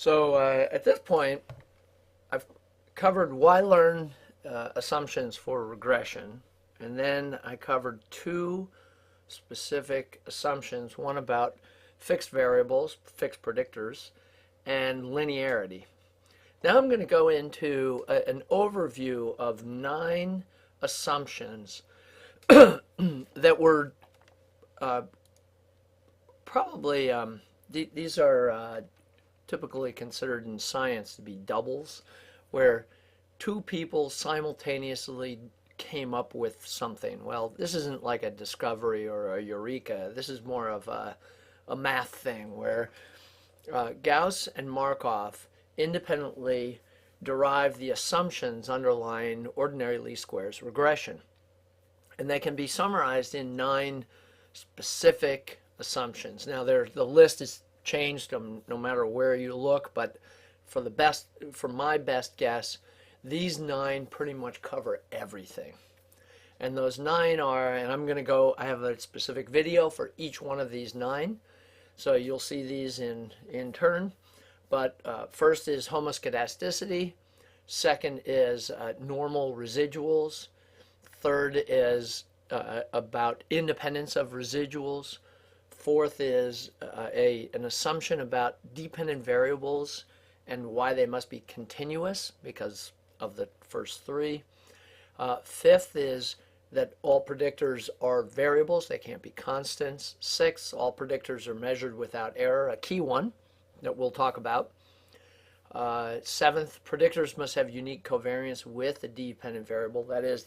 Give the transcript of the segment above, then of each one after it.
So at this point, I've covered why learn assumptions for regression, and then I covered two specific assumptions, one about fixed variables, fixed predictors, and linearity. Now I'm going to go into an overview of 9 assumptions that were probably, these are typically considered in science to be doubles, where two people simultaneously came up with something. Well, this isn't like a discovery or a eureka. This is more of a math thing where Gauss and Markov independently derive the assumptions underlying ordinary least squares regression. And they can be summarized in 9 specific assumptions. Now, the list is changed no matter where you look, but for my best guess, these 9 pretty much cover everything. And those 9 are, and I have a specific video for each one of these 9, so you'll see these in turn. But first is homoscedasticity, second is normal residuals, third is about independence of residuals, fourth is an assumption about dependent variables and why they must be continuous because of the first 3. Fifth is that all predictors are variables, they can't be constants. Sixth, all predictors are measured without error, a key one that we'll talk about. Seventh, predictors must have unique covariance with a dependent variable. That is,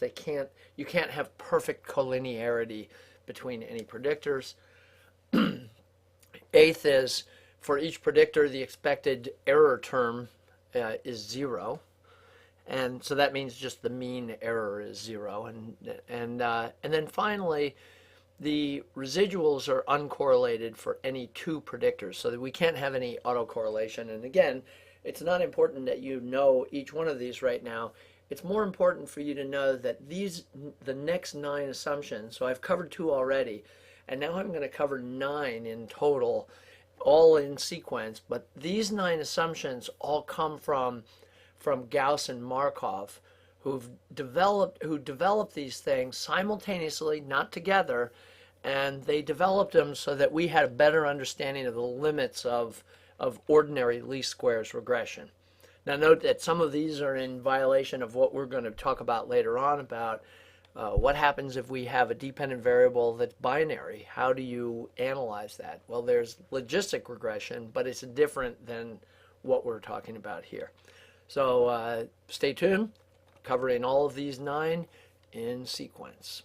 you can't have perfect collinearity between any predictors. Eighth is, for each predictor, the expected error term is 0. And so that means just the mean error is 0. And then finally, the residuals are uncorrelated for any 2 predictors, so that we can't have any autocorrelation. And again, it's not important that you know each one of these right now. It's more important for you to know that the next 9 assumptions, so I've covered 2 already, and now I'm going to cover 9 in total, all in sequence. But these 9 assumptions all come from Gauss and Markov, who developed these things simultaneously, not together, and they developed them so that we had a better understanding of the limits of ordinary least squares regression. Now note that some of these are in violation of what we're going to talk about later on about what happens if we have a dependent variable that's binary. How do you analyze that? Well, there's logistic regression, but it's different than what we're talking about here. So stay tuned, covering all of these 9 in sequence.